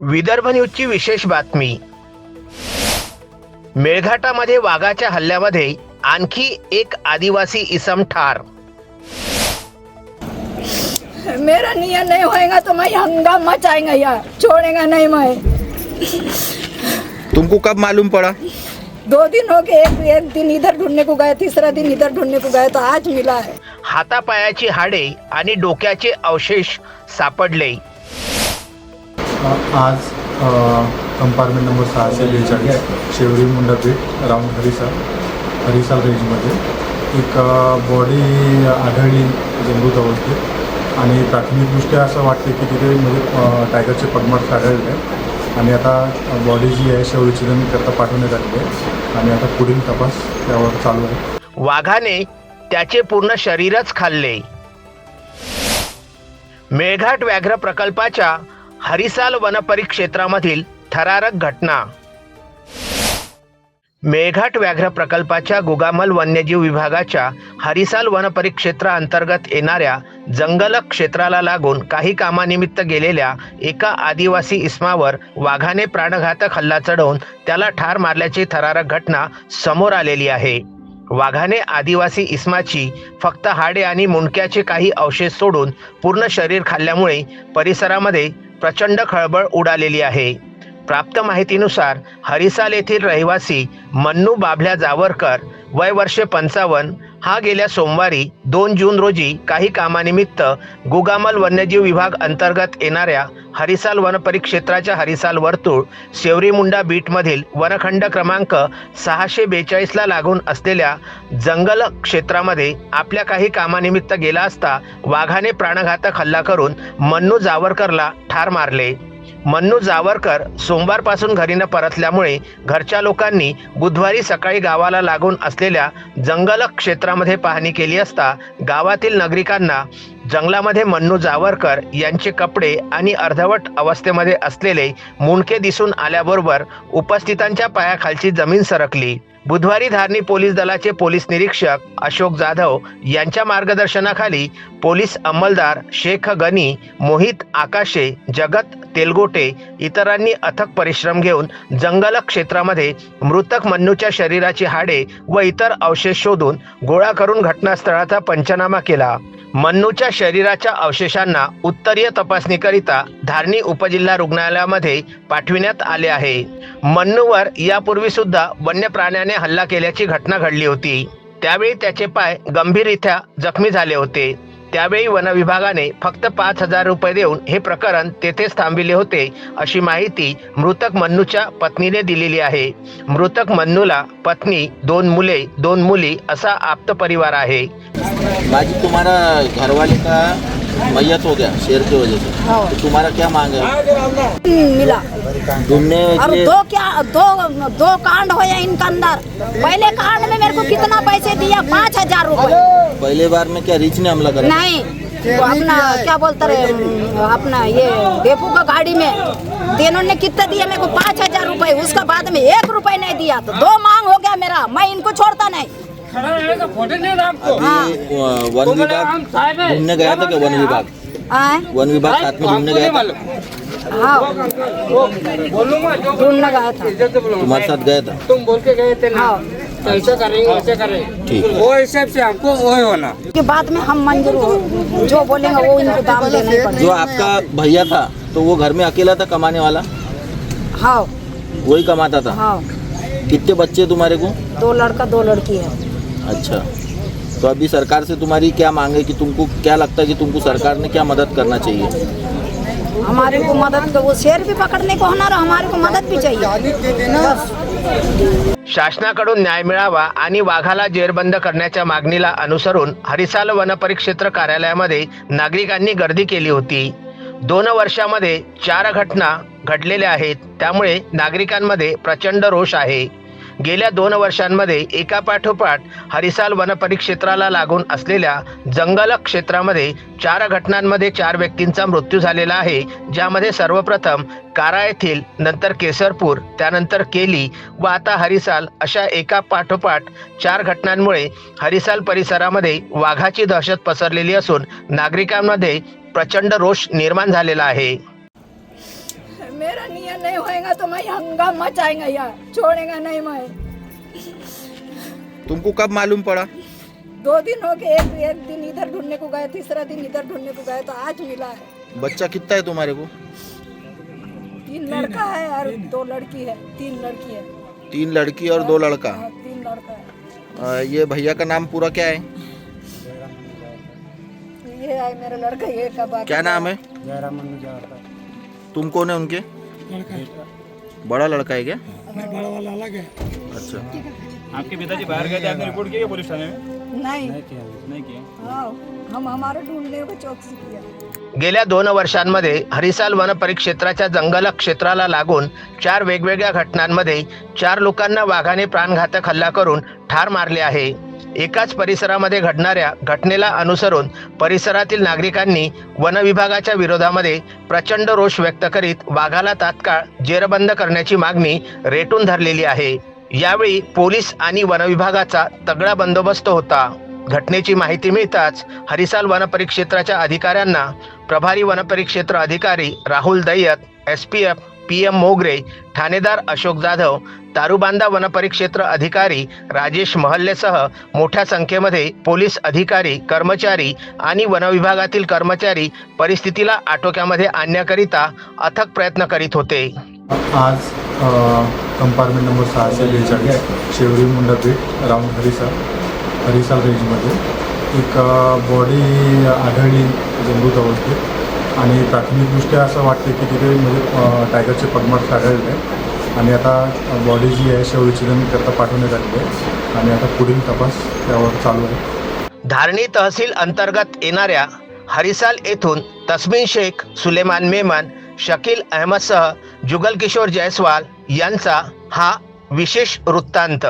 विदर्भ न्यूजची विशेष बातमी। मेळघाटामध्ये वाघाच्या हल्ल्यामध्ये आणखी एक आदिवासी इसम ठार। मेरा नियत नहीं होएगा तो मैं हंगामा मचाएंगे यार, छोड़ेगा नहीं मैं। तुमको कब मालूम पड़ा? 2 दिन हो गए, एक दिन इधर ढूंढने को गए, तीसरा दिन इधर ढूंढने को गए तो आज मिला है। हातापायाची हाडे आणि डोक्याचे अवशेष सापडले। आज कंपार्टमेंट नंबर 642 शेवरी मुंडा बीट राऊंड हरिसाल रेंजमध्ये एक बॉडी आढळली मृत अवस्थेत आणि प्राथमिकदृष्ट्या असं वाटते की तिथे म्हणजे टायगरचे पगमार्क्स आढळले आणि आता बॉडी जी आहे शवविच्छेदनकरता पाठवण्यात आली आहे आणि आता पुढील तपास त्यावर चालू आहे। वाघाने त्याचे पूर्ण शरीरच खाल्ले। मेळघाट व्याघ्र प्रकल्पाच्या हरिसाल वनपरिक्षेत्रामधील थरारक घटना। मेळघाट व्याघ्र प्रकल्पाच्या गुगामल वन्यजीव विभागाच्या हरिसाल वनपरिक्षेत्रा अंतर्गत येणाऱ्या जंगल क्षेत्राला लागून काही कामानिमित्त गेलेल्या एका आदिवासी इसमावर वाघाने प्राणघातक हल्ला चढवून त्याला ठार मारल्याची थरारक घटना समोर आलेली आहे। वाघाने आदिवासी इसमाची फक्त हाडे आणि मुंडक्याचे काही अवशेष सोडून पूर्ण शरीर खाल्ल्यामुळे परिसरामध्ये प्रचंड खळबळ उडालेली आहे। प्राप्त माहितीनुसार हरिसाल येथील रहिवासी मन्नू बाबल्या जावरकर वय वर्षे 55 हा गेल्या सोमवारी 2 जून रोजी काही कामानिमित्त गुगामल वन्यजीव विभाग अंतर्गत येणाऱ्या हरिसाल वनपरिक्षेत्राच्या हरिसाल वर्तुळ शेवरीमुंडा बीटमधील वनखंड क्रमांक 642 ला लागून असलेल्या जंगल क्षेत्रामध्ये आपल्या काही कामानिमित्त गेला असता वाघाने प्राणघातक हल्ला करून मन्नू जावरकरला ठार मारले। मन्नू जावरकर सोमवारपासून घरी न परतल्यामुळे घरच्या लोकांनी बुधवारी सकाळी गावाला लागून असलेल्या जंगल क्षेत्रामध्ये पाहणी केली असता गावातील नागरिकांना जंगलामध्ये मन्नू जावरकर यांचे कपडे आणि अर्धवट अवस्थेमध्ये असलेले मुंडके दिसून आल्याबरोबर उपस्थितांच्या पायाखालची जमीन सरकली। बुधवारी धारणी पोलीस दलाचे पोलीस निरीक्षक अशोक जाधव यांच्या मार्गदर्शनाखाली पोलीस अंमलदार शेख गनी, मोहित आकाशे, जगत तेलगोटे इतरांनी अथक परिश्रम घेऊन जंगल क्षेत्रामध्ये मृतक मन्नूच्या शरीराची हाडे व इतर अवशेष शोधून गोळा करून घटनास्थळाचा पंचनामा केला। मन्नूच्या शरीराच्या अवशेषांना उत्तरीय तपासणीकरिता धारणी उपजिल्हा रुग्णालयामध्ये पाठविण्यात आले आहे। मन्नूवर यापूर्वी सुद्धा वन्य प्राण्याने हल्ला केल्याची घटना घडली होती। त्यावेळी त्याचे पाय गंभीररित्या जखमी झाले होते। त्यावेळी वन विभागाने फक्त 5,000 रुपये देऊन हे प्रकरण तेथेच थांबविले होते अशी माहिती मृतक मन्नूच्या पत्नीने दिलेली आहे। मृतक मन्नूला पत्नी, 2 मुले, 2 मुली असा आप्त परिवार आहे। बाजी तुम्हारा घरवाले का मैयत हो गया शेर की वजह से, तो तुम्हारा क्या मांग है? मिला ढूंढने और के दो कांड हो इनका अंदर। पहले कांड में मेरे को कितना पैसे दिया? 5,000 रुपए। पहले बार में क्या रीच ने हमला करा? नहीं, वो अपना क्या बोलते रहे, अपना ये बेपू का गाड़ी में तीनों ने कितना दिया मेरे को? 5,000 रुपए। उसका बाद में 1 रुपए नहीं दिया तो 2 मांग हो गया मेरा। मैं इनको छोड़ता नहीं। अभी वन विभाग ढूंढने गया था क्या? वन विभाग वन विभाग साथ में ढूंढने गया था? हाँ, ढूंढने गया था। तुम्हारे साथ गया था? तुम बोल के गए थे ना, हाँ। ऐसा करेंगे वैसे करेंगे, ठीक है। वो हिसाब से हमको वो होना। के बाद में हम मंजूर हो, जो बोलेंगे वो इनको दाम देना ही पड़ेगा। जो आपका भैया था तो वो घर में अकेला था कमाने वाला? हाँ वही कमाता था? हाँ, कितने बच्चे तुम्हारे को? 2 लड़का 2 लड़की है। अच्छा, तो अभी सरकार से तुम्हारी क्या मांग है कि तुमको क्या लगता है कि तुमको सरकार ने क्या मदद करना चाहिए? हमारे को मदद, वो शेर भी पकड़ने को होना, हमारे को मदद भी चाहिए बस। शासनाकडून न्याय मिळावा आणि वाघाला जेरबंद करण्याच्या मागणीला अनुसरून हरिसाल वनपरिक्षेत्र कार्यालयामध्ये नागरिकांनी गर्दी केली होती। 2 वर्षामध्ये 4 घटना घडलेल्या आहेत, त्यामुळे नागरिकांमध्ये प्रचंड रोष आहे। गेल्या 2 वर्षांमध्ये एकापाठोपाठ हरिसाल वनपरिक्षेत्राला लागून असलेल्या जंगल क्षेत्रामध्ये 4 घटनांमध्ये 4 व्यक्तींचा मृत्यू झालेला आहे, ज्यामध्ये सर्वप्रथम कारा येथील, नंतर केसरपूर, त्यानंतर केली व आता हरिसाल अशा एकापाठोपाठ 4 घटनांमुळे हरिसाल परिसरामध्ये वाघाची दहशत पसरलेली असून नागरिकांमध्ये प्रचंड रोष निर्माण झालेला आहे। मेरा नियत नहीं होएगा तो मैं हंगामा मचाएंगा यहाँ, छोड़ेगा नहीं मैं। तुमको कब मालूम पड़ा? 2 दिन हो गए, एक दिन इधर ढूंढने को गए, तीसरा दिन इधर ढूंढने को गए तो आज मिला है। बच्चा कितना है तुम्हारे को? 3 लड़का है और 2 लड़की है, 3 लड़की है। 3 लड़की और 2 लड़का। हाँ, 3 लड़का है। ये भैया का नाम पूरा क्या है? ये है मेरा लड़का, ये का बात। क्या नाम है? तुम कौन है उनके? बड़ा लड़का है क्या? बड़ा वाला अलग है। अच्छा, आपके पिताजी बाहर गए थे, आपने रिपोर्ट किया पुलिस थाने में? नहीं किया। हाँ, हम हमारे ढूंढने को चौकसी किया। गेल्या 2 वर्षांमध्ये हरिसाल वन परिक्षेत्राच्या जंगल क्षेत्राला लागून 4 वेगवेगळ्या घटनांमध्ये 4 लोकांना वाघाने प्राणघातक हल्ला करून ठार मारले आहे। एकाच परिसरामध्ये घडणाऱ्या घटनेला अनुसरून परिसरातील नागरिकांनी वन विभागाच्या विरोधामध्ये प्रचंड रोष व्यक्त करीत वाघाला तात्काळ जेरबंद करण्याची मागणी रेटून धरलेली आहे। यावेळी पोलीस आणि वन विभागाचा तगडा बंदोबस्त होता। घटनेची माहिती मिळताच हरिसाल वन परिक्षेत्राच्या अधिकाऱ्यांना प्रभारी वन परिक्षेत्र अधिकारी राहुल दैयत, SPF PM मोगरे, ठाणेदार अशोक जाधव, तारुबांदा वन परिक्षेत्र अधिकारी राजेश महल्लेसह मोठ्या संख्येमध्ये पोलीस अधिकारी, कर्मचारी आणि वन विभागातील कर्मचारी परिस्थितीला आटोक्यामध्ये आणण्याकरिता अथक प्रयत्न करीत होते। आज कंपार्टमेंट नंबर 642 शेवरी मुंडा बीट राऊंड हरिसाल रेंजमध्ये एक बॉडी आढळली जंगलात अवस्थेत आणि प्राथमिकदृष्ट्या असं वाटते की तिथे म्हणजे टायगरचे पगमार्क्स आढळले आणि आता बॉडी जी आहे शवविच्छेदनकरता पाठवण्यात आली आहे आणि आता पुढील तपास त्यावर चालू आहे। धारणी तहसील अंतर्गत येणाऱ्या हरिसाल येथून तस्मीन शेख, सुलेमान मेमन, शकील अहमदसह जुगल किशोर जयस्वाल यांचा हा विशेष वृत्तांत।